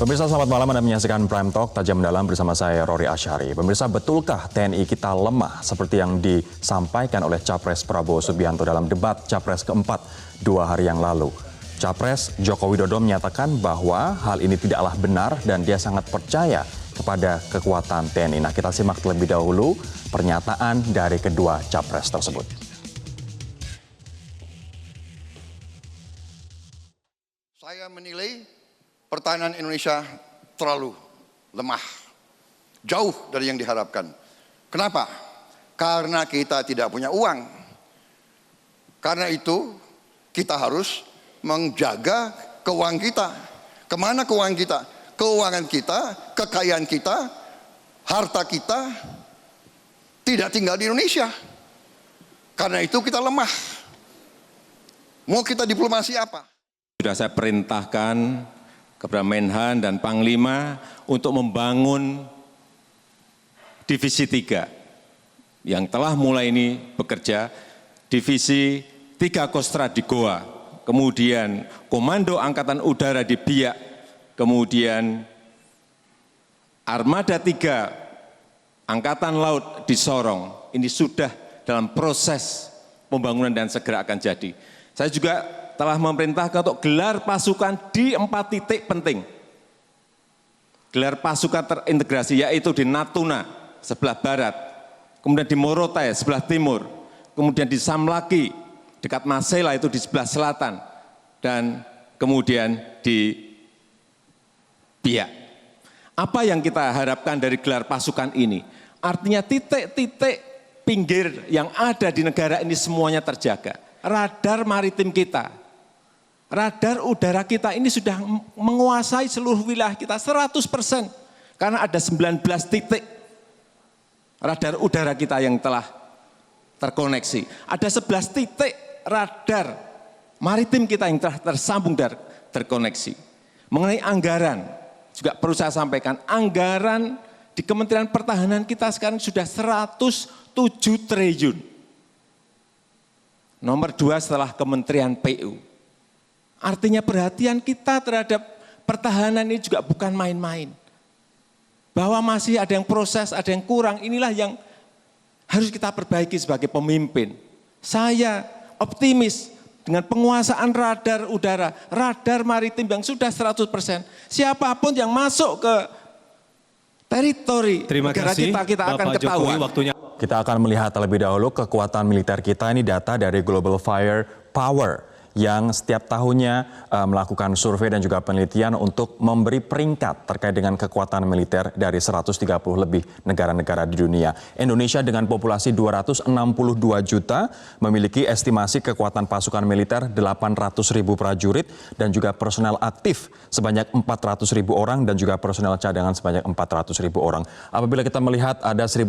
Pemirsa, selamat malam. Anda menyaksikan Prime Talk Tajam Mendalam bersama saya Rory Asyari. Pemirsa, betulkah TNI kita lemah seperti yang disampaikan oleh Capres Prabowo Subianto dalam debat Capres keempat 2 hari yang lalu? Capres Joko Widodo menyatakan bahwa hal ini tidaklah benar dan dia sangat percaya kepada kekuatan TNI. Nah, kita simak terlebih dahulu pernyataan dari kedua Capres tersebut. Saya menilai pertahanan Indonesia terlalu lemah, jauh dari yang diharapkan. Kenapa? Karena kita tidak punya uang. Karena itu kita harus menjaga keuangan kita. Kemana keuangan kita? Keuangan kita, kekayaan kita, harta kita tidak tinggal di Indonesia. Karena itu kita lemah. Mau kita diplomasi apa? Sudah saya perintahkan kepada Menhan dan Panglima untuk membangun Divisi 3 yang telah mulai ini bekerja, Divisi 3 Kostra di Goa, kemudian Komando Angkatan Udara di Biak, kemudian Armada 3 Angkatan Laut di Sorong. Ini sudah dalam proses pembangunan dan segera akan jadi. Saya juga telah memerintahkan untuk gelar pasukan di 4 titik penting. Gelar pasukan terintegrasi yaitu di Natuna sebelah barat, kemudian di Morotai sebelah timur, kemudian di Samlaki dekat Masela itu di sebelah selatan, dan kemudian di Biak. Apa yang kita harapkan dari gelar pasukan ini? Artinya titik-titik pinggir yang ada di negara ini semuanya terjaga. Radar maritim kita, radar udara kita ini sudah menguasai seluruh wilayah kita 100%. Karena ada 19 titik radar udara kita yang telah terkoneksi. Ada 11 titik radar maritim kita yang telah tersambung dan terkoneksi. Mengenai anggaran, juga perlu saya sampaikan, anggaran di Kementerian Pertahanan kita sekarang sudah 107 triliun. Nomor 2 setelah Kementerian PU. Artinya perhatian kita terhadap pertahanan ini juga bukan main-main. Bahwa masih ada yang proses, ada yang kurang, inilah yang harus kita perbaiki sebagai pemimpin. Saya optimis dengan penguasaan radar udara, radar maritim yang sudah 100%. Siapapun yang masuk ke teritori negara kita akan ketahuan. Kita akan melihat terlebih dahulu kekuatan militer kita. Ini data dari Global Fire Power yang setiap tahunnya melakukan survei dan juga penelitian untuk memberi peringkat terkait dengan kekuatan militer dari 130 lebih negara-negara di dunia. Indonesia dengan populasi 262 juta memiliki estimasi kekuatan pasukan militer 800.000 prajurit dan juga personel aktif sebanyak 400.000 orang dan juga personel cadangan sebanyak 400.000 orang. Apabila kita melihat ada 1.300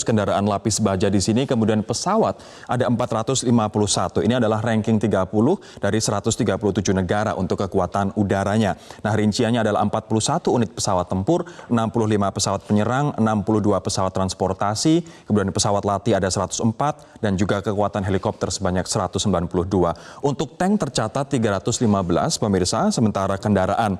kendaraan lapis baja di sini, kemudian pesawat ada 451. Ini adalah ranking 30 dari 137 negara untuk kekuatan udaranya. Nah, rinciannya adalah 41 unit pesawat tempur, 65 pesawat penyerang, 62 pesawat transportasi, kemudian pesawat latih ada 104, dan juga kekuatan helikopter sebanyak 192. Untuk tank tercatat 315 pemirsa, sementara kendaraan,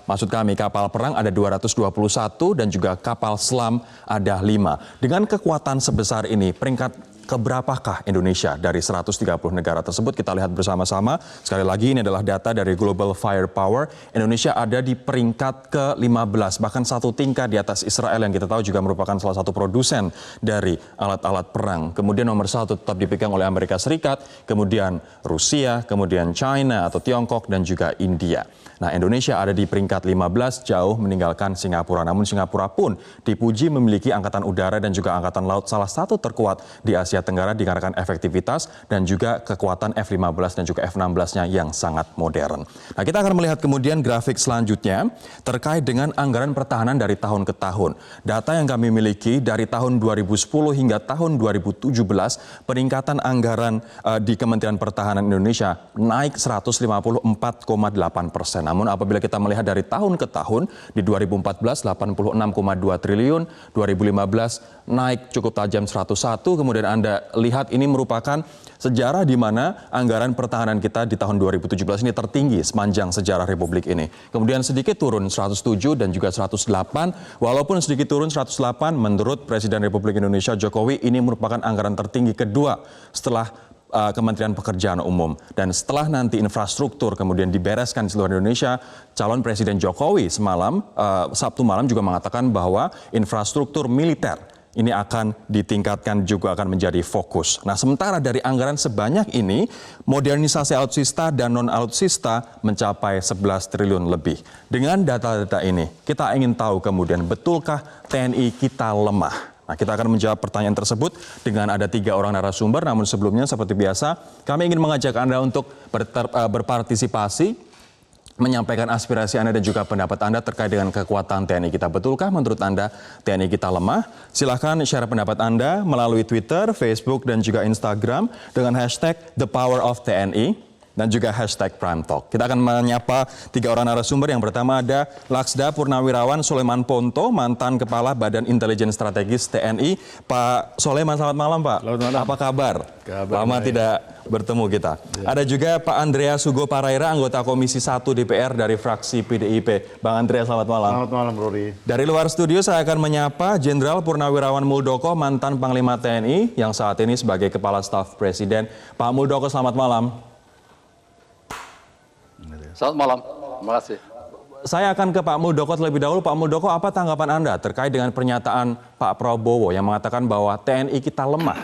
maksud kami kapal perang ada 221 dan juga kapal selam ada 5. Dengan kekuatan sebesar ini, peringkat keberapakah Indonesia dari 130 negara tersebut? Kita lihat bersama-sama. Sekali lagi, ini adalah data dari Global Firepower. Indonesia ada di peringkat ke-15, bahkan 1 tingkat di atas Israel yang kita tahu juga merupakan salah satu produsen dari alat-alat perang. Kemudian nomor 1 tetap dipegang oleh Amerika Serikat, kemudian Rusia, kemudian China atau Tiongkok, dan juga India. Nah, Indonesia ada di peringkat 15, jauh meninggalkan Singapura. Namun Singapura pun dipuji memiliki angkatan udara dan juga angkatan laut salah satu terkuat di Asia Tenggara dikarenakan efektivitas dan juga kekuatan F-15 dan juga F-16-nya yang sangat modern. Nah, kita akan melihat kemudian grafik selanjutnya terkait dengan anggaran pertahanan dari tahun ke tahun. Data yang kami miliki dari tahun 2010 hingga tahun 2017, peningkatan anggaran di Kementerian Pertahanan Indonesia naik 154,8%. Namun apabila kita melihat dari tahun ke tahun, di 2014 86,2 triliun, 2015 naik cukup tajam 101, kemudian Anda Anda lihat ini merupakan sejarah di mana anggaran pertahanan kita di tahun 2017 ini tertinggi sepanjang sejarah Republik ini. Kemudian sedikit turun 107 dan juga 108. Walaupun sedikit turun 108, menurut Presiden Republik Indonesia Jokowi ini merupakan anggaran tertinggi kedua setelah Kementerian Pekerjaan Umum. Dan setelah nanti infrastruktur kemudian dibereskan di seluruh Indonesia, calon Presiden Jokowi semalam, Sabtu malam juga mengatakan bahwa infrastruktur militer ini akan ditingkatkan, juga akan menjadi fokus. Nah, sementara dari anggaran sebanyak ini, modernisasi alutsista dan non-alutsista mencapai 11 triliun lebih. Dengan data-data ini, kita ingin tahu kemudian betulkah TNI kita lemah? Nah, kita akan menjawab pertanyaan tersebut dengan ada 3 orang narasumber. Namun sebelumnya seperti biasa, kami ingin mengajak Anda untuk berpartisipasi, menyampaikan aspirasi Anda dan juga pendapat Anda terkait dengan kekuatan TNI kita. Betulkah menurut Anda TNI kita lemah? Silahkan share pendapat Anda melalui Twitter, Facebook, dan juga Instagram dengan hashtag #ThePowerOfTNI. Dan juga hashtag Prime Talk. Kita akan menyapa 3 orang narasumber. Yang pertama ada Laksda Purnawirawan Soleman Ponto, mantan Kepala Badan Intelijen Strategis TNI. Pak Soleman, selamat malam Pak. Selamat malam. Apa kabar? Lama baik. tidak bertemu kita. Ya. Ada juga Pak Andreas Hugo Paraira, anggota Komisi 1 DPR dari fraksi PDIP. Bang Andreas, selamat malam. Selamat malam, Rory. Dari luar studio saya akan menyapa Jenderal Purnawirawan Muldoko, mantan Panglima TNI yang saat ini sebagai Kepala Staf Presiden. Pak Muldoko, selamat malam. Selamat malam, terima kasih. Saya akan ke Pak Muldoko terlebih dahulu. Pak Muldoko, apa tanggapan Anda terkait dengan pernyataan Pak Prabowo yang mengatakan bahwa TNI kita lemah?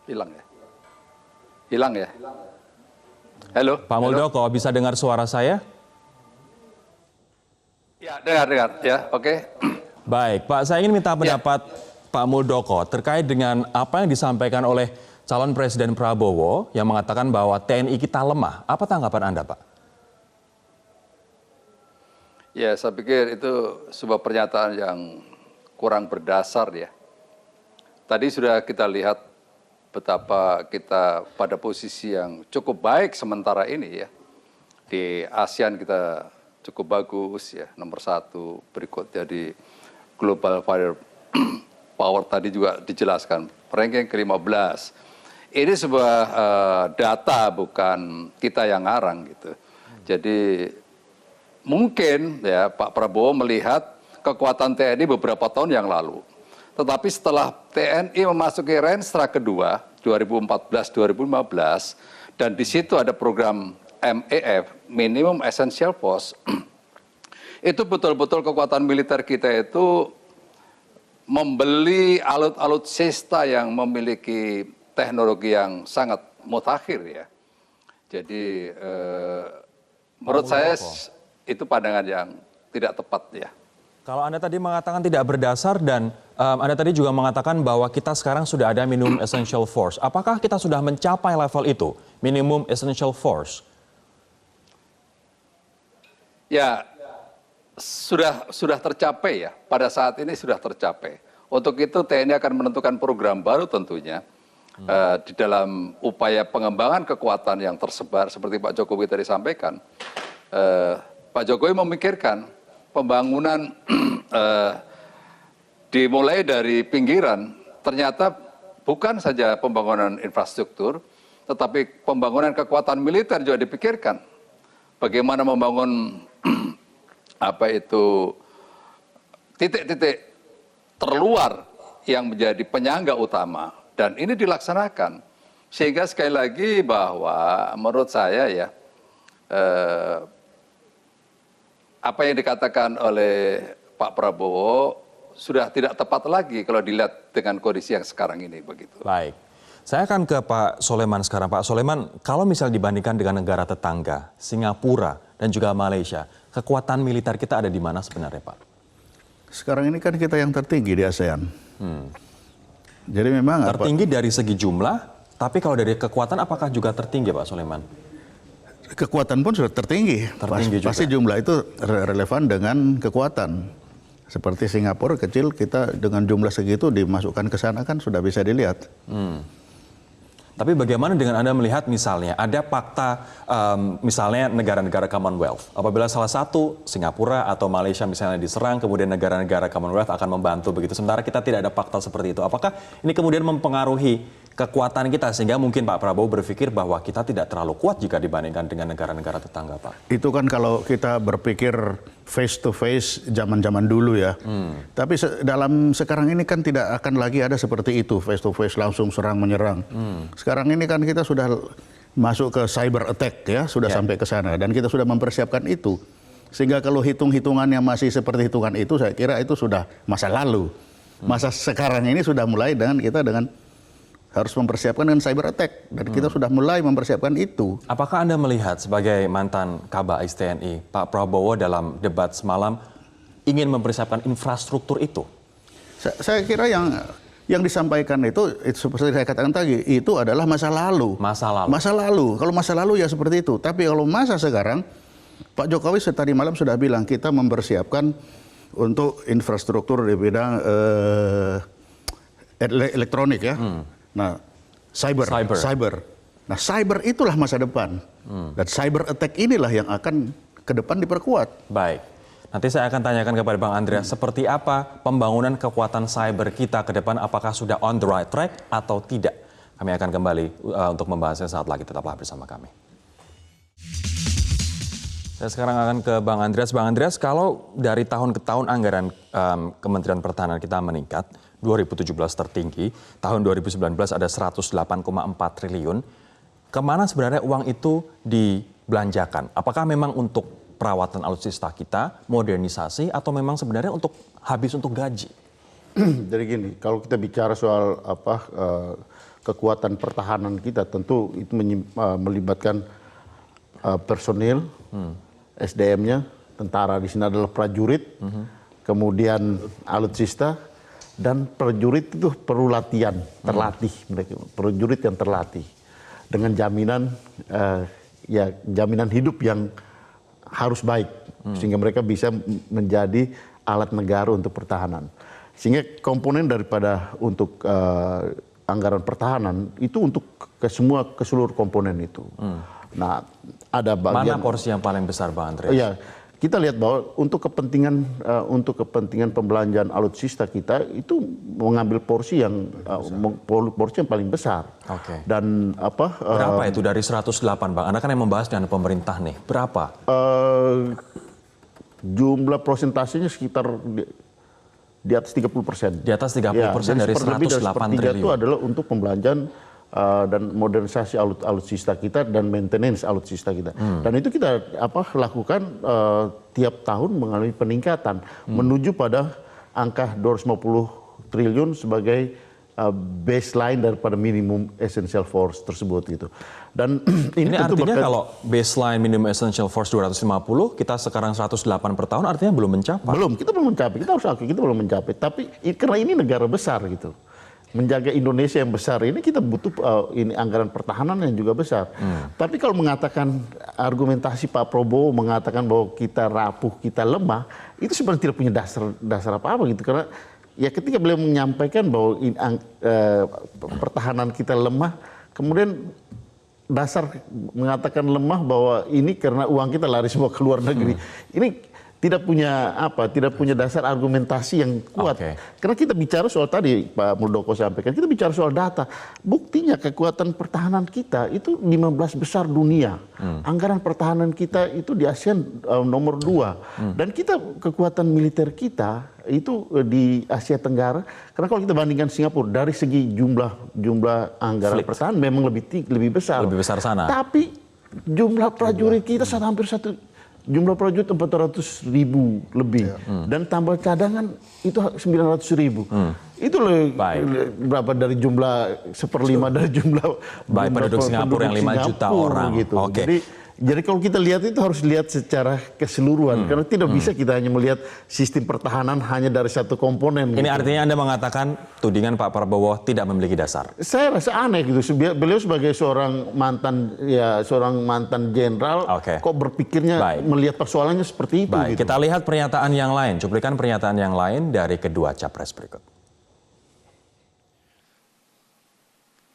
Hilang ya? Hilang ya? Halo? Pak Muldoko, bisa dengar suara saya? Ya, dengar. Ya, oke. Baik, Pak, saya ingin minta pendapat Pak Muldoko terkait dengan apa yang disampaikan oleh calon Presiden Prabowo yang mengatakan bahwa TNI kita lemah. Apa tanggapan Anda, Pak? Ya, saya pikir itu sebuah pernyataan yang kurang berdasar ya. Tadi sudah kita lihat betapa kita pada posisi yang cukup baik sementara ini ya. Di ASEAN kita cukup bagus ya, nomor 1, berikutnya di Global Firepower tadi juga dijelaskan, ranking ke-15. Ini sebuah data, bukan kita yang ngarang gitu. Jadi mungkin ya Pak Prabowo melihat kekuatan TNI beberapa tahun yang lalu. Tetapi setelah TNI memasuki Renstra kedua 2014-2015 dan di situ ada program MEF, Minimum Essential Force, itu betul-betul kekuatan militer kita itu membeli alutsista yang memiliki teknologi yang sangat mutakhir ya. Jadi menurut saya itu pandangan yang tidak tepat ya. Kalau Anda tadi mengatakan tidak berdasar dan Anda tadi juga mengatakan bahwa kita sekarang sudah ada minimum essential force. Apakah kita sudah mencapai level itu, minimum essential force? Ya, sudah tercapai ya. Pada saat ini sudah tercapai. Untuk itu TNI akan menentukan program baru tentunya. Di dalam upaya pengembangan kekuatan yang tersebar seperti Pak Jokowi tadi sampaikan, Pak Jokowi memikirkan pembangunan dimulai dari pinggiran. Ternyata bukan saja pembangunan infrastruktur, tetapi pembangunan kekuatan militer juga dipikirkan. Bagaimana membangun titik-titik terluar yang menjadi penyangga utama. Dan ini dilaksanakan. Sehingga sekali lagi bahwa menurut saya ya, apa yang dikatakan oleh Pak Prabowo sudah tidak tepat lagi kalau dilihat dengan kondisi yang sekarang ini begitu. Baik. Saya akan ke Pak Soleman sekarang. Pak Soleman, kalau misal dibandingkan dengan negara tetangga, Singapura dan juga Malaysia, kekuatan militer kita ada di mana sebenarnya, Pak? Sekarang ini kan kita yang tertinggi di ASEAN. Jadi memang tertinggi dari segi jumlah, tapi kalau dari kekuatan apakah juga tertinggi, Pak Soleman? Kekuatan pun sudah tertinggi. Pasti jumlah itu relevan dengan kekuatan. Seperti Singapura kecil, kita dengan jumlah segitu dimasukkan ke sana kan sudah bisa dilihat. Tapi bagaimana dengan Anda melihat misalnya ada fakta misalnya negara-negara Commonwealth. Apabila salah satu Singapura atau Malaysia misalnya diserang, kemudian negara-negara Commonwealth akan membantu begitu. Sementara kita tidak ada fakta seperti itu. Apakah ini kemudian mempengaruhi kekuatan kita sehingga mungkin Pak Prabowo berpikir bahwa kita tidak terlalu kuat jika dibandingkan dengan negara-negara tetangga, Pak? Itu kan kalau kita berpikir face to face zaman-zaman dulu ya. Tapi dalam sekarang ini kan tidak akan lagi ada seperti itu, face to face langsung serang menyerang. Sekarang ini kan kita sudah masuk ke cyber attack ya, sudah sampai ke sana dan kita sudah mempersiapkan itu. Sehingga kalau hitung-hitungannya masih seperti hitungan itu, saya kira itu sudah masa lalu. Masa sekarang ini sudah mulai dengan kita harus mempersiapkan dengan cyber attack dan kita sudah mulai mempersiapkan itu. Apakah Anda melihat sebagai mantan Kabais TNI, Pak Prabowo dalam debat semalam ingin mempersiapkan infrastruktur itu? Saya kira yang disampaikan itu seperti saya katakan tadi, itu adalah masa lalu. Masa lalu. Masa lalu. Kalau masa lalu ya seperti itu. Tapi kalau masa sekarang, Pak Jokowi tadi malam sudah bilang kita mempersiapkan untuk infrastruktur di bidang elektronik ya. Nah, cyber. Nah, cyber itulah masa depan. Dan cyber attack inilah yang akan ke depan diperkuat. Baik. Nanti saya akan tanyakan kepada Bang Andreas, seperti apa pembangunan kekuatan cyber kita ke depan, apakah sudah on the right track atau tidak? Kami akan kembali untuk membahasnya saat lagi, tetaplah bersama kami. Saya sekarang akan ke Bang Andreas. Bang Andreas, kalau dari tahun ke tahun anggaran Kementerian Pertahanan kita meningkat, 2017 tertinggi, tahun 2019 ada 108,4 triliun. Kemana sebenarnya uang itu dibelanjakan? Apakah memang untuk perawatan alutsista kita, modernisasi, atau memang sebenarnya untuk habis untuk gaji? Jadi gini, kalau kita bicara soal kekuatan pertahanan kita, tentu itu melibatkan personil, SDM-nya, tentara di sini adalah prajurit, kemudian alutsista, dan prajurit itu perlu latihan, terlatih mereka, prajurit yang terlatih dengan jaminan jaminan hidup yang harus baik sehingga mereka bisa menjadi alat negara untuk pertahanan. Sehingga komponen daripada untuk anggaran pertahanan itu untuk ke seluruh komponen itu. Nah, ada bagian mana porsi yang paling besar, Bang Andreas? Iya, kita lihat bahwa untuk kepentingan pembelanjaan alutsista kita itu mengambil porsi yang paling besar. Oke. Dan berapa itu dari 108, Bang? Anda kan yang membahas dengan pemerintah nih. Berapa? Jumlah prosentasenya sekitar di atas 30%. Di atas 30% dari 108 triliun. Itu adalah untuk pembelanjaan dan modernisasi alutsista kita dan maintenance alutsista kita. Dan itu kita lakukan tiap tahun mengalami peningkatan menuju pada angka 250 triliun sebagai baseline daripada minimum essential force tersebut gitu. Dan ini artinya kalau baseline minimum essential force 250, kita sekarang 108 per tahun, artinya belum mencapai. Kita belum mencapai. Kita harus akui kita belum mencapai. Tapi karena ini negara besar gitu. Menjaga Indonesia yang besar ini kita butuh ini anggaran pertahanan yang juga besar. Tapi kalau mengatakan argumentasi Pak Prabowo mengatakan bahwa kita rapuh, kita lemah, itu sebenarnya tidak punya dasar apa-apa gitu. Karena ya ketika beliau menyampaikan bahwa pertahanan kita lemah, kemudian dasar mengatakan lemah bahwa ini karena uang kita lari semua ke luar negeri. Ini tidak punya dasar argumentasi yang kuat. Karena kita bicara soal tadi Pak Muldoko sampaikan, kita bicara soal data. Buktinya kekuatan pertahanan kita itu 15 besar dunia. Anggaran pertahanan kita itu di ASEAN nomor 2. Dan kekuatan militer kita itu di Asia Tenggara, karena kalau kita bandingkan Singapura dari segi jumlah anggaran pertahanan memang lebih besar. Lebih besar sana. Tapi jumlah prajurit kita hampir jumlah prajurit 400.000 lebih dan tambah cadangan itu 900.000. Itu berapa dari jumlah 1/5 dari jumlah penduduk Singapura yang 5 juta orang gitu. Jadi kalau kita lihat itu harus lihat secara keseluruhan karena tidak bisa kita hanya melihat sistem pertahanan hanya dari satu komponen. Ini artinya Anda mengatakan tudingan Pak Prabowo tidak memiliki dasar. Saya rasa aneh gitu. Beliau sebagai seorang mantan jenderal kok berpikirnya melihat persoalannya seperti itu. Baik, gitu. kita lihat pernyataan yang lain, cuplikan pernyataan yang lain dari kedua capres berikut.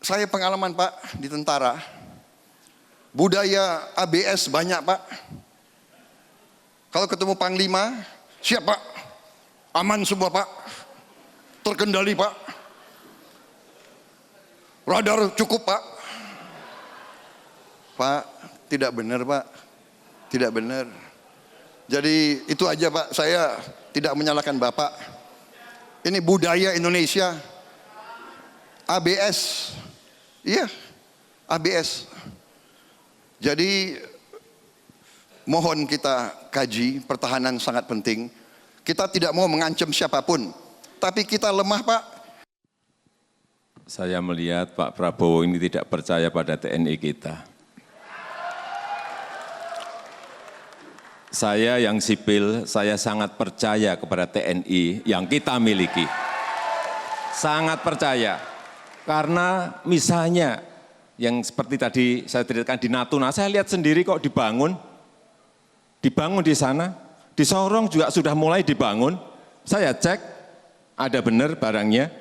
Saya pengalaman Pak di tentara, budaya ABS banyak Pak. Kalau ketemu Panglima, siap Pak, aman semua Pak, terkendali Pak, radar cukup Pak. Pak, tidak benar Pak, tidak benar. Jadi itu aja Pak, saya tidak menyalahkan Bapak. Ini budaya Indonesia, ABS, iya, ABS. Jadi mohon kita kaji, pertahanan sangat penting. Kita tidak mau mengancam siapapun, tapi kita lemah Pak. Saya melihat Pak Prabowo ini tidak percaya pada TNI kita. Saya yang sipil, saya sangat percaya kepada TNI yang kita miliki. Sangat percaya. Karena misalnya yang seperti tadi saya ceritakan di Natuna, saya lihat sendiri kok dibangun di sana, di Sorong juga sudah mulai dibangun. Saya cek, ada benar barangnya.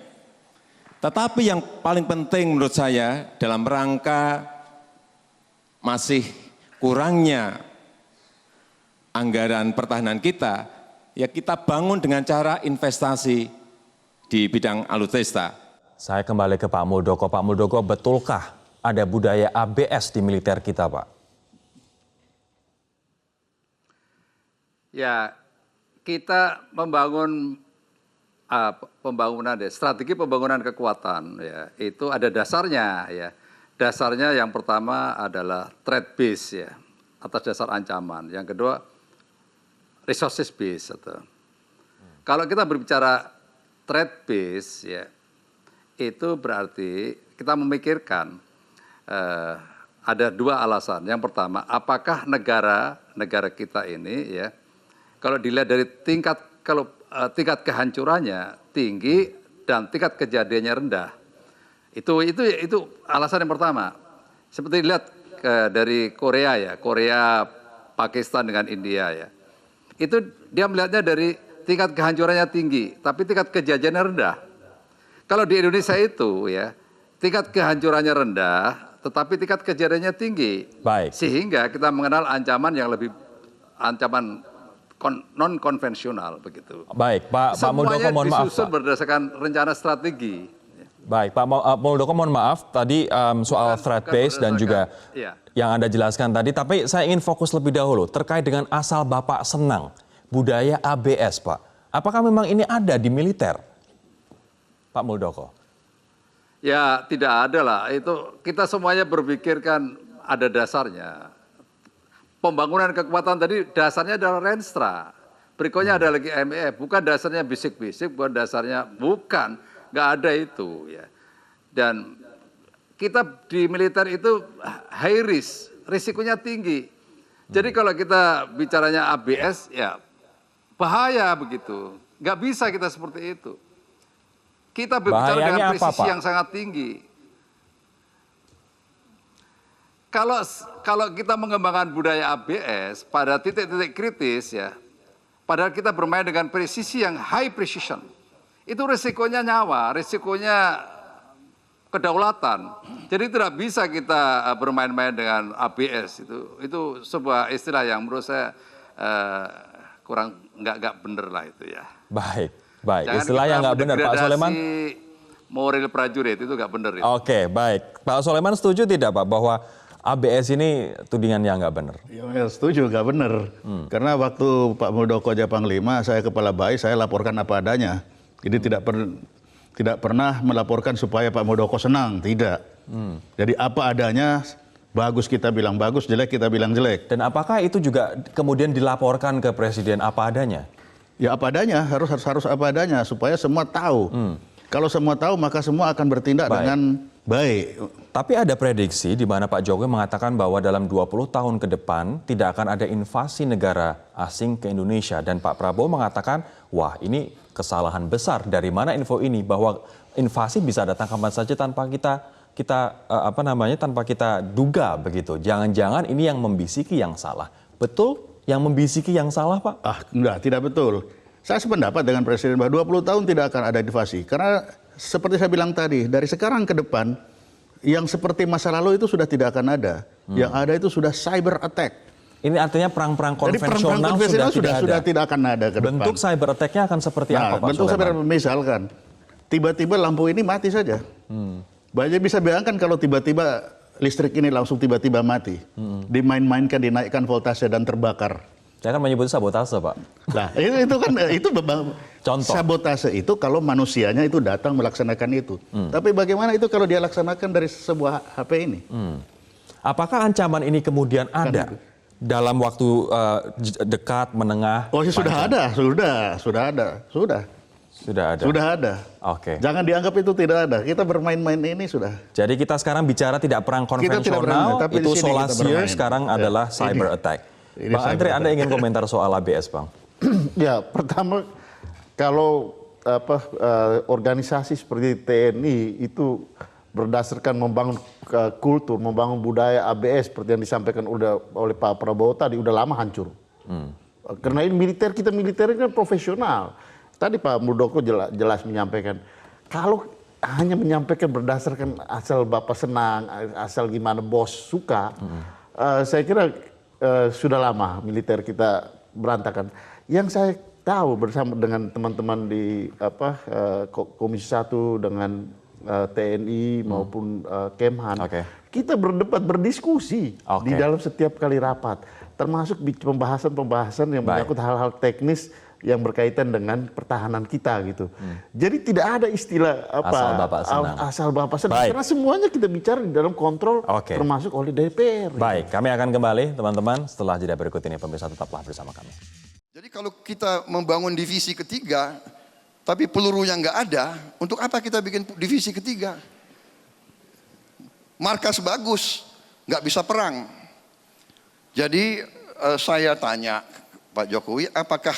Tetapi yang paling penting menurut saya dalam rangka masih kurangnya anggaran pertahanan kita, ya kita bangun dengan cara investasi di bidang alutsista. Saya kembali ke Pak Muldoko. Pak Muldoko, betulkah ada budaya ABS di militer kita, Pak? Ya, kita membangun strategi pembangunan kekuatan, ya, itu ada dasarnya, ya. Dasarnya yang pertama adalah threat base, ya, atas dasar ancaman. Yang kedua, resources base. Kalau kita berbicara threat base, ya, itu berarti kita memikirkan ada dua alasan. Yang pertama, apakah negara kita ini, ya, kalau dilihat dari tingkat kehancurannya tinggi dan tingkat kejadiannya rendah. Itu alasan yang pertama. Seperti dilihat dari Korea, ya, Korea, Pakistan dengan India, ya. Itu dia melihatnya dari tingkat kehancurannya tinggi, tapi tingkat kejadiannya rendah. Kalau di Indonesia itu, ya, tingkat kehancurannya rendah, tetapi tingkat kejadiannya tinggi. Baik. Sehingga kita mengenal ancaman yang lebih non konvensional begitu. Baik, Pak Muldoko, mohon maaf. Semuanya disusun berdasarkan rencana strategi. Baik, Pak Muldoko, mohon maaf tadi soal threat base dan juga yang Anda jelaskan tadi, tapi saya ingin fokus lebih dahulu terkait dengan asal Bapak senang budaya ABS, Pak. Apakah memang ini ada di militer, Pak Muldoko? Ya, tidak ada lah. Itu kita semuanya berpikir kan ada dasarnya. Pembangunan kekuatan tadi dasarnya adalah Renstra. Berikutnya ada lagi MEF, bukan dasarnya bisik-bisik, bukan dasarnya, nggak ada itu, ya. Dan kita di militer itu high risk, risikonya tinggi. Jadi kalau kita bicaranya ABS, ya bahaya begitu. Nggak bisa kita seperti itu. Kita berbicara Bahayanya dengan apa, presisi Pak? yang sangat tinggi. Kalau kita mengembangkan budaya ABS pada titik-titik kritis, ya, padahal kita bermain dengan presisi yang high precision, itu risikonya nyawa, risikonya kedaulatan. Jadi tidak bisa kita bermain-main dengan ABS. Itu sebuah istilah yang menurut saya kurang nggak bener lah itu, ya. Baik. Jangan Istilah yang nggak benar, Pak Soleman. Moral prajurit itu nggak bener. Ya. Oke, baik. Pak Soleman setuju tidak, Pak, bahwa ABS ini tudingan yang nggak benar? Ya, setuju, nggak benar. Karena waktu Pak Muldoko jadi Panglima, saya kepala BAI, saya laporkan apa adanya. Jadi tidak pernah melaporkan supaya Pak Muldoko senang, tidak. Jadi apa adanya, bagus kita bilang bagus, jelek kita bilang jelek. Dan apakah itu juga kemudian dilaporkan ke Presiden apa adanya? Ya apa adanya, harus apa adanya supaya semua tahu. Kalau semua tahu maka semua akan bertindak dengan baik. Tapi ada prediksi di mana Pak Jokowi mengatakan bahwa dalam 20 tahun ke depan tidak akan ada invasi negara asing ke Indonesia. Dan Pak Prabowo mengatakan, wah ini kesalahan besar. Dari mana info ini bahwa invasi bisa datang kapan saja tanpa tanpa kita duga begitu. Jangan-jangan ini yang membisiki yang salah. Betul? Yang membisiki yang salah, Pak? Enggak, tidak betul. Saya sependapat dengan Presiden bahwa 20 tahun tidak akan ada invasi. Karena seperti saya bilang tadi, dari sekarang ke depan, Yang seperti masa lalu itu sudah tidak akan ada. Yang ada itu sudah cyber attack. Ini artinya perang-perang Jadi konvensional sudah tidak akan ada ke depan. Bentuk cyber attack-nya akan seperti apa, Pak bentuk cyber Sulaiman? misalkan tiba-tiba lampu ini mati saja. Banyak bisa bayangkan kalau tiba-tiba listrik ini langsung tiba-tiba mati. Dimain-mainkan, dinaikkan voltase dan terbakar. Saya kan menyebut sabotase, Pak. Nah, itu kan Contoh. sabotase itu kalau manusianya itu datang melaksanakan itu. Tapi bagaimana itu kalau dia laksanakan dari sebuah HP ini? Apakah ancaman ini kemudian ada dalam waktu dekat, menengah? Oh, sudah panjang? ada, sudah ada. Sudah ada. Sudah ada. Oke. Jangan dianggap itu tidak ada. Kita bermain-main ini sudah. Jadi kita sekarang bicara tidak perang Kita tidak bermain, konvensional, tapi di itu sini kita solasier, bermain. sekarang Ya, adalah ini. cyber attack. Ini Bang cyber Andre, Anda attack. ingin komentar soal ABS, Bang? Ya, pertama kalau organisasi seperti TNI itu berdasarkan membangun kultur, membangun budaya ABS seperti yang disampaikan oleh Pak Prabowo tadi udah lama hancur. Karena ini kita militer ini kan profesional. Tadi Pak Muldoko jelas menyampaikan kalau hanya menyampaikan berdasarkan asal Bapak senang, asal gimana bos suka, saya kira sudah lama militer kita berantakan. Yang saya tahu bersama dengan teman-teman di Komisi 1 dengan TNI maupun Kemhan, kita berdebat berdiskusi di dalam setiap kali rapat, termasuk pembahasan-pembahasan yang menyangkut hal-hal teknis yang berkaitan dengan pertahanan kita gitu. Jadi tidak ada istilah asal Bapak senang. Karena semuanya kita bicara di dalam kontrol termasuk oleh DPR. Baik, kami akan kembali teman-teman setelah jeda berikut ini. Pemirsa tetaplah bersama kami. Jadi kalau kita membangun divisi ketiga, tapi pelurunya nggak ada, untuk apa kita bikin divisi ketiga? Markas bagus, nggak bisa perang. Jadi saya tanya Pak Jokowi, apakah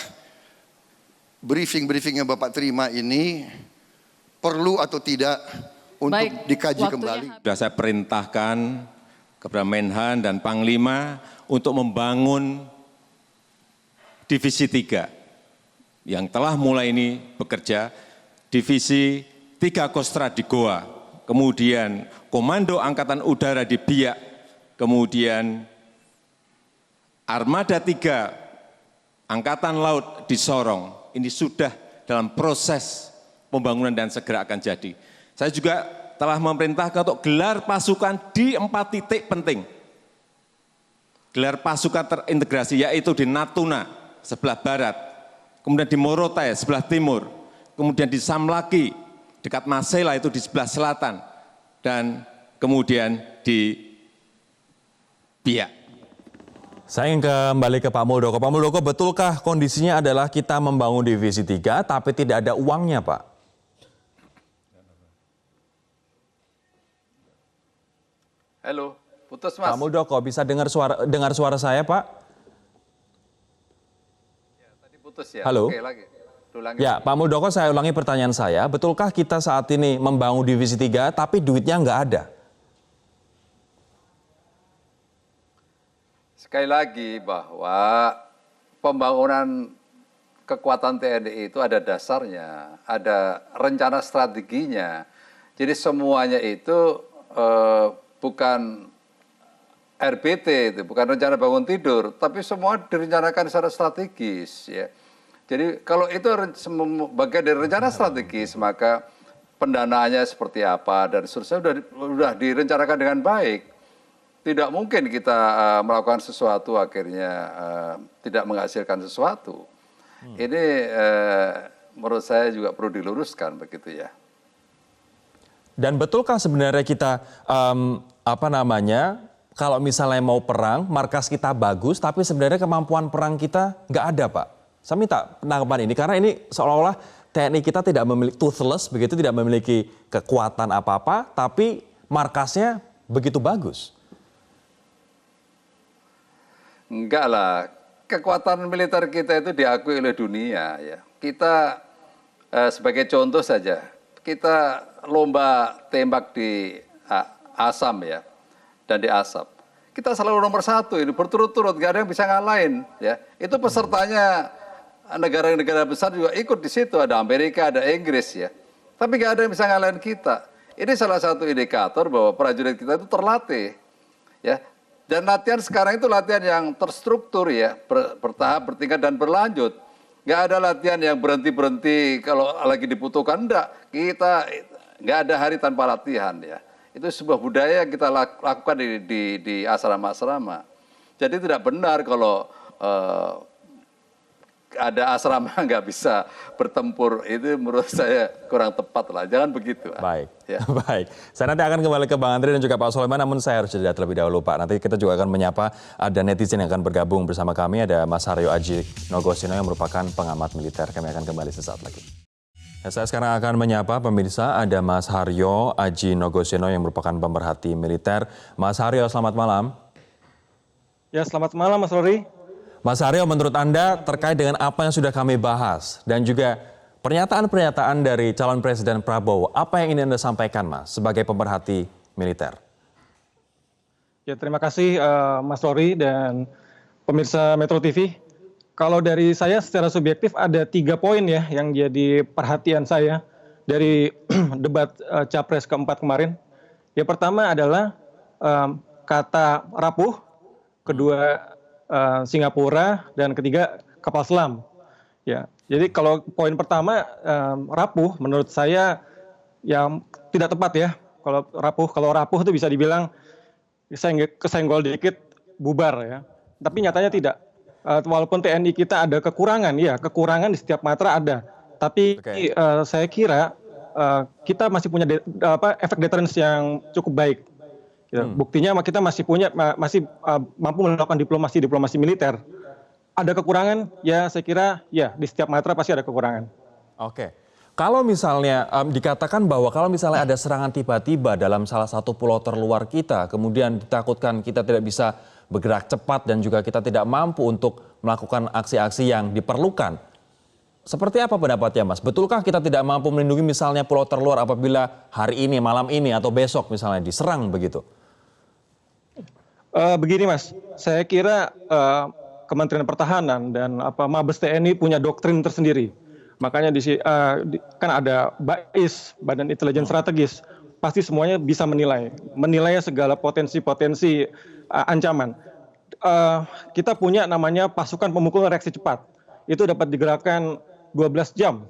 briefing-briefing yang Bapak terima ini perlu atau tidak untuk dikaji kembali? Sudah saya perintahkan kepada Menhan dan Panglima untuk membangun Divisi 3 yang telah mulai ini bekerja, Divisi 3 Kostra di Goa, kemudian Komando Angkatan Udara di Biak, kemudian Armada 3 Angkatan Laut di Sorong. Ini sudah dalam proses pembangunan dan segera akan jadi. Saya juga telah memerintahkan untuk gelar pasukan di 4 titik penting. Gelar pasukan terintegrasi yaitu di Natuna sebelah barat, kemudian di Morotai sebelah timur, kemudian di Samlaki dekat Masela itu di sebelah selatan, dan kemudian di Biak. Saya ingin kembali ke Pak Muldoko. Pak Muldoko, betulkah kondisinya adalah kita membangun divisi 3 tapi tidak ada uangnya, Pak? Halo, putus Mas. Pak Muldoko, bisa dengar suara saya, Pak? Ya, tadi putus ya. Halo? Oke, lagi. Ulangi. Ya, Pak Muldoko, saya ulangi pertanyaan saya. Betulkah kita saat ini membangun divisi 3 tapi duitnya nggak ada? Sekali lagi bahwa pembangunan kekuatan TNI itu ada dasarnya, ada rencana strateginya. Jadi semuanya itu bukan RBT, itu bukan rencana bangun tidur, tapi semua direncanakan secara strategis. Ya. Jadi kalau itu bagian dari rencana strategis, maka pendanaannya seperti apa dan seterusnya sudah direncanakan dengan baik. Tidak mungkin kita melakukan sesuatu akhirnya tidak menghasilkan sesuatu. Ini menurut saya juga perlu diluruskan begitu ya. Dan betulkah sebenarnya kita kalau misalnya mau perang, markas kita bagus, tapi sebenarnya kemampuan perang kita nggak ada, Pak. Saya minta penanggapan ini karena ini seolah-olah TNI kita tidak memiliki toothless, begitu tidak memiliki kekuatan apa-apa, tapi markasnya begitu bagus. Enggak lah, kekuatan militer kita itu diakui oleh dunia ya. Kita sebagai contoh saja, kita lomba tembak di Asam ya, dan di Asap. Kita selalu nomor 1 ini berturut-turut, gak ada yang bisa ngalahin ya. Itu pesertanya negara-negara besar juga ikut di situ, ada Amerika, ada Inggris ya. Tapi gak ada yang bisa ngalahin kita. Ini salah satu indikator bahwa prajurit kita itu terlatih, ya. Dan latihan sekarang itu latihan yang terstruktur ya, bertahap, bertingkat dan berlanjut. Nggak ada latihan yang berhenti-berhenti kalau lagi dibutuhkan, enggak. Kita nggak ada hari tanpa latihan ya. Itu sebuah budaya yang kita lakukan di asrama-asrama. Jadi tidak benar kalau ada asrama nggak bisa bertempur, itu menurut saya kurang tepat lah. Jangan begitu. Baik, Ya. baik. Saya nanti akan kembali ke Bang Andri dan juga Pak Soleman, namun saya harus jeda terlebih dahulu Pak. Nanti kita juga akan menyapa ada netizen yang akan bergabung bersama kami, ada Mas Haryo Aji Nogoseno yang merupakan pengamat militer. Kami akan kembali sesaat lagi. Nah, saya sekarang akan menyapa pemirsa, ada Mas Haryo Aji Nogoseno yang merupakan pemerhati militer. Mas Haryo, selamat malam. Ya, selamat malam Mas Rory. Mas Haryo, menurut Anda terkait dengan apa yang sudah kami bahas dan juga pernyataan-pernyataan dari calon Presiden Prabowo, apa yang ingin Anda sampaikan Mas sebagai pemerhati militer? Ya, terima kasih Mas Rory dan pemirsa Metro TV. Kalau dari saya secara subjektif ada 3 poin ya yang jadi perhatian saya dari debat Capres keempat kemarin. Yang pertama adalah kata rapuh, kedua Singapura, dan ketiga kapal selam. Ya, jadi kalau poin pertama rapuh, menurut saya yang tidak tepat ya. Kalau rapuh itu bisa dibilang kesenggol dikit bubar ya. Tapi nyatanya tidak. Walaupun TNI kita ada kekurangan, ya kekurangan di setiap matra ada. Tapi saya kira kita masih punya efek deterrence yang cukup baik. Ya, buktinya kita masih mampu melakukan diplomasi militer. Ada kekurangan, ya saya kira ya di setiap matra pasti ada kekurangan. Oke. Kalau misalnya dikatakan bahwa kalau misalnya ada serangan tiba-tiba dalam salah satu pulau terluar kita, kemudian ditakutkan kita tidak bisa bergerak cepat dan juga kita tidak mampu untuk melakukan aksi-aksi yang diperlukan. Seperti apa pendapatnya Mas? Betulkah kita tidak mampu melindungi misalnya pulau terluar apabila hari ini, malam ini atau besok misalnya diserang begitu? Begini Mas, saya kira Kementerian Pertahanan dan Mabes TNI punya doktrin tersendiri. Makanya kan ada BAIS, Badan Intelijen Strategis, pasti semuanya bisa menilai segala potensi-potensi ancaman. Kita punya namanya pasukan pemukul reaksi cepat. Itu dapat digerakkan 12 jam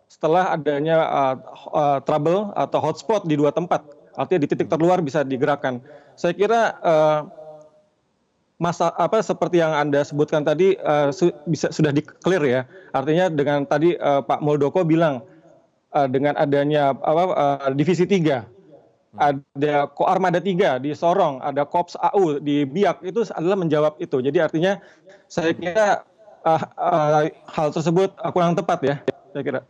setelah adanya trouble atau hotspot di 2 tempat. Artinya di titik terluar bisa digerakkan. Saya kira seperti yang Anda sebutkan tadi sudah di-clear ya. Artinya dengan tadi Pak Muldoko bilang dengan adanya Divisi 3, ada Koarmada 3 di Sorong, ada Korps AU di Biak, itu adalah menjawab itu. Jadi artinya saya kira hal tersebut kurang tepat ya, saya kira.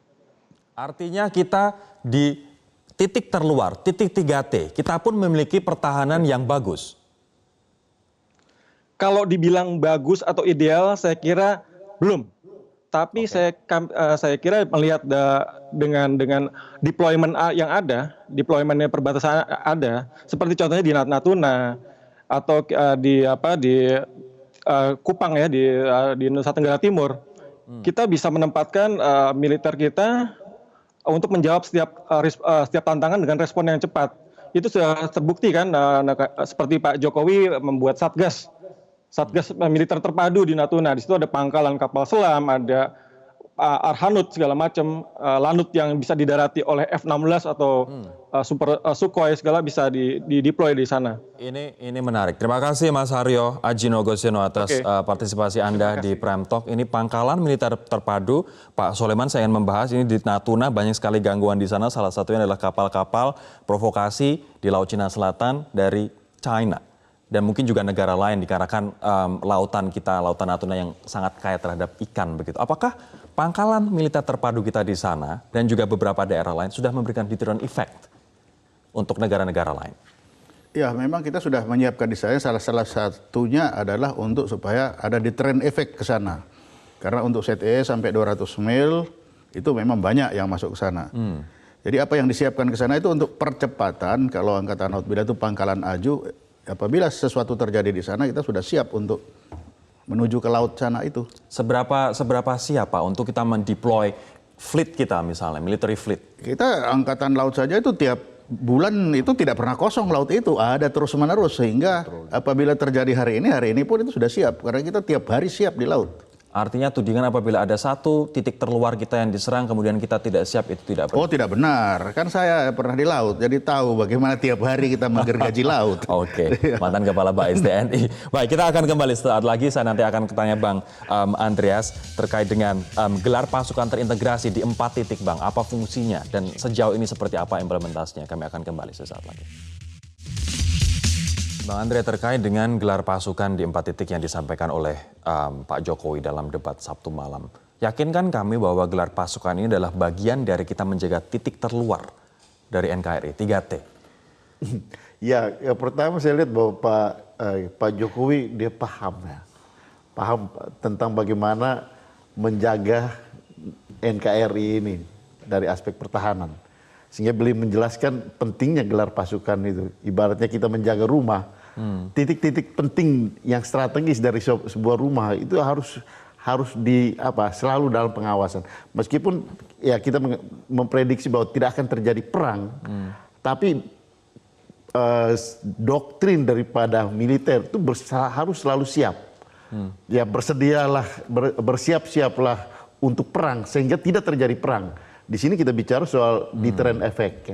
Artinya kita di titik terluar, titik 3T, kita pun memiliki pertahanan yang bagus. Kalau dibilang bagus atau ideal, saya kira belum. Tapi saya kira melihat dengan deployment yang ada, deploymentnya perbatasan ada, seperti contohnya di Natuna atau di Kupang ya di Nusa Tenggara Timur, kita bisa menempatkan militer kita untuk menjawab setiap tantangan dengan respon yang cepat. Itu sudah terbukti kan, seperti Pak Jokowi membuat Satgas militer terpadu di Natuna. Di situ ada pangkalan kapal selam, ada Arhanut segala macam, lanut yang bisa didarati oleh F-16 atau Super Sukhoi segala bisa dideploy di sana. Ini menarik. Terima kasih Mas Haryo Aji Nogoseno atas partisipasi Anda di Prime Talk. Ini pangkalan militer terpadu. Pak Soleman, saya ingin membahas ini di Natuna banyak sekali gangguan di sana. Salah satunya adalah kapal-kapal provokasi di Laut Cina Selatan dari China. Dan mungkin juga negara lain dikarenakan lautan Natuna yang sangat kaya terhadap ikan begitu. Apakah pangkalan militer terpadu kita di sana dan juga beberapa daerah lain sudah memberikan deterrent effect untuk negara-negara lain? Ya, memang kita sudah menyiapkan di sana. Salah satunya adalah untuk supaya ada deterrent effect ke sana. Karena untuk ZEE sampai 200 mil itu memang banyak yang masuk ke sana. Jadi apa yang disiapkan ke sana itu untuk percepatan. Kalau Angkatan Laut Bidah itu pangkalan Aju, apabila sesuatu terjadi di sana, kita sudah siap untuk menuju ke laut sana itu. Seberapa siap Pak untuk kita mendeploy fleet kita misalnya, military fleet? Kita Angkatan Laut saja itu tiap bulan itu tidak pernah kosong, laut itu ada terus-menerus, sehingga apabila terjadi hari ini pun itu sudah siap, karena kita tiap hari siap di laut. Artinya tudingan apabila ada satu titik terluar kita yang diserang kemudian kita tidak siap itu tidak benar. Oh, tidak benar, kan saya pernah di laut, jadi tahu bagaimana tiap hari kita menggergaji laut. Oke, mantan Kepala Bais TNI. Baik, kita akan kembali sesaat lagi. Saya nanti akan tanya Bang Andreas terkait dengan gelar pasukan terintegrasi di 4 titik, Bang. Apa fungsinya dan sejauh ini seperti apa implementasinya? Kami akan kembali sesaat lagi. Bang Andre, terkait dengan gelar pasukan di 4 titik yang disampaikan oleh Pak Jokowi dalam debat Sabtu malam. Yakinkan kami bahwa gelar pasukan ini adalah bagian dari kita menjaga titik terluar dari NKRI, 3T? Ya, pertama saya lihat bahwa Pak Jokowi dia paham tentang bagaimana menjaga NKRI ini dari aspek pertahanan. Sehingga beliau menjelaskan pentingnya gelar pasukan itu. Ibaratnya kita menjaga rumah, titik-titik penting yang strategis dari sebuah rumah itu harus selalu dalam pengawasan. Meskipun ya kita memprediksi bahwa tidak akan terjadi perang, tapi doktrin daripada militer itu harus selalu siap. Ya bersiap-siaplah untuk perang sehingga tidak terjadi perang. Di sini kita bicara soal deterrent effect.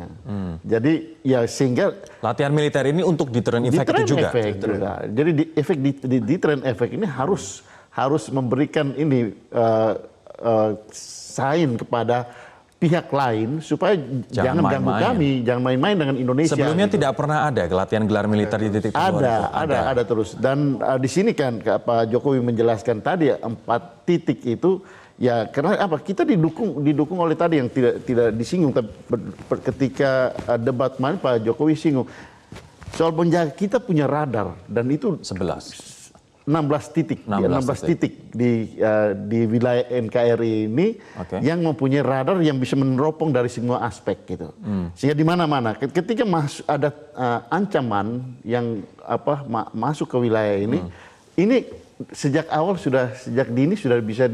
Jadi ya sehingga latihan militer ini untuk deterrent effect itu juga. Jadi deterrent effect ini harus memberikan ini sign kepada pihak lain supaya jangan ganggu kami, jangan main-main dengan Indonesia. Sebelumnya tidak pernah ada latihan gelar militer di titik terluar. Ada terus. Dan di sini kan Pak Jokowi menjelaskan tadi 4 titik itu. Ya karena kita didukung oleh tadi yang tidak disinggung, tapi ketika debat kemarin Pak Jokowi singgung soal menjaga, kita punya radar dan itu 16 titik di wilayah NKRI ini yang mempunyai radar yang bisa meneropong dari semua aspek gitu. Sehingga di mana-mana ketika ada ancaman yang masuk ke wilayah ini sejak dini sudah bisa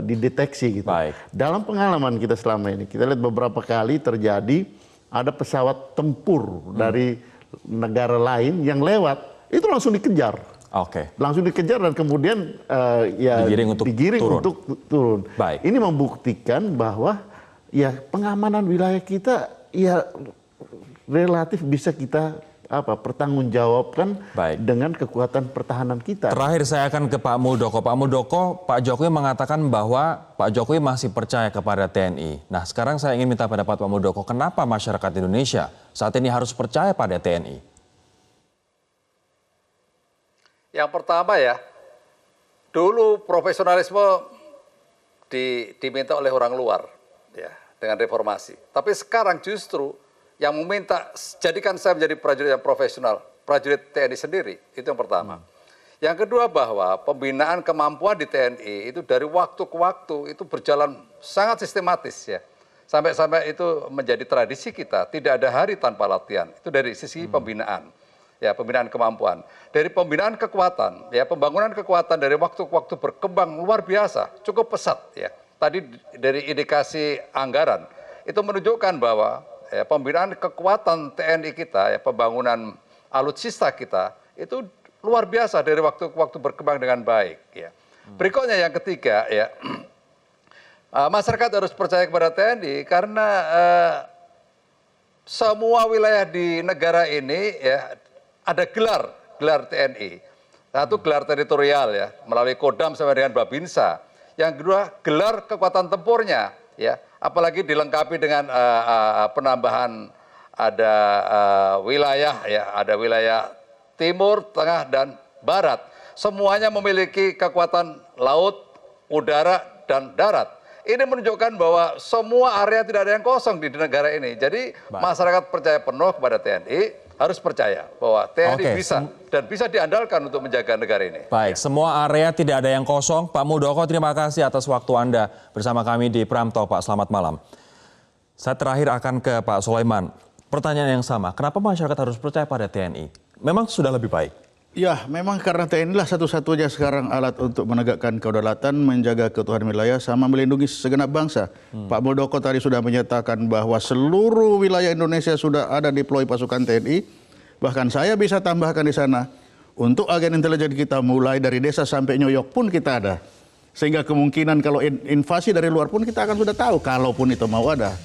dideteksi gitu. Baik. Dalam pengalaman kita selama ini, kita lihat beberapa kali terjadi ada pesawat tempur dari negara lain yang lewat, itu langsung dikejar. Langsung dikejar dan kemudian digiring untuk turun. Baik. Ini membuktikan bahwa ya pengamanan wilayah kita ya relatif bisa kita pertanggungjawabkan dengan kekuatan pertahanan kita. Terakhir saya akan ke Pak Muldoko. Pak Muldoko, Pak Jokowi mengatakan bahwa Pak Jokowi masih percaya kepada TNI. Nah, sekarang saya ingin minta pendapat Pak Muldoko, kenapa masyarakat Indonesia saat ini harus percaya pada TNI? Yang pertama ya, dulu profesionalisme diminta oleh orang luar ya dengan reformasi. Tapi sekarang justru yang meminta, jadikan saya menjadi prajurit yang profesional, prajurit TNI sendiri, itu yang pertama. Yang kedua bahwa pembinaan kemampuan di TNI itu dari waktu ke waktu itu berjalan sangat sistematis ya. Sampai-sampai itu menjadi tradisi kita, tidak ada hari tanpa latihan, itu dari sisi pembinaan. Ya, pembinaan kemampuan. Dari pembinaan kekuatan, ya pembangunan kekuatan dari waktu ke waktu berkembang luar biasa, cukup pesat ya. Tadi dari indikasi anggaran, itu menunjukkan bahwa ya, pembinaan kekuatan TNI kita, ya, pembangunan alutsista kita itu luar biasa dari waktu ke waktu berkembang dengan baik. Ya. Berikutnya yang ketiga, ya, masyarakat harus percaya kepada TNI karena semua wilayah di negara ini ya ada gelar TNI. Satu gelar teritorial ya melalui Kodam sampai dengan Babinsa. Yang kedua gelar kekuatan tempurnya ya. Apalagi dilengkapi dengan penambahan ada wilayah ya, ada wilayah timur, tengah dan barat. Semuanya memiliki kekuatan laut, udara dan darat. Ini menunjukkan bahwa semua area tidak ada yang kosong di negara ini. Jadi masyarakat percaya penuh kepada TNI, harus percaya bahwa TNI bisa dan bisa diandalkan untuk menjaga negara ini. Baik, semua area tidak ada yang kosong. Pak Muldoko, terima kasih atas waktu Anda bersama kami di Pramto, Pak. Selamat malam. Saya terakhir akan ke Pak Sulaiman. Pertanyaan yang sama, kenapa masyarakat harus percaya pada TNI? Memang sudah lebih baik? Ya, memang karena TNI lah satu-satunya sekarang alat untuk menegakkan kedaulatan, menjaga keutuhan wilayah, sama melindungi segenap bangsa. Pak Muldoko tadi sudah menyatakan bahwa seluruh wilayah Indonesia sudah ada deploy pasukan TNI. Bahkan saya bisa tambahkan di sana, untuk agen intelijen kita mulai dari desa sampai New York pun kita ada. Sehingga kemungkinan kalau invasi dari luar pun kita akan sudah tahu, kalaupun itu mau ada.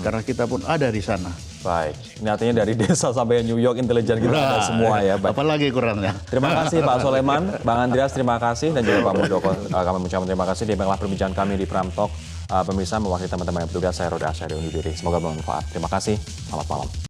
Karena kita pun ada di sana. Baik, ini artinya dari desa sampai New York intelijen kita ada semua ya. Baik. Apalagi kurangnya. Terima kasih Pak Soleman, Bang Andreas terima kasih, dan juga Pak Muldoko. Kami mengucapkan terima kasih. Demikianlah perbincangan kami di Pram Talk. Pemirsa, mewakili teman-teman yang bertugas, saya Roda Asyari undur diri. Semoga bermanfaat. Terima kasih, selamat malam.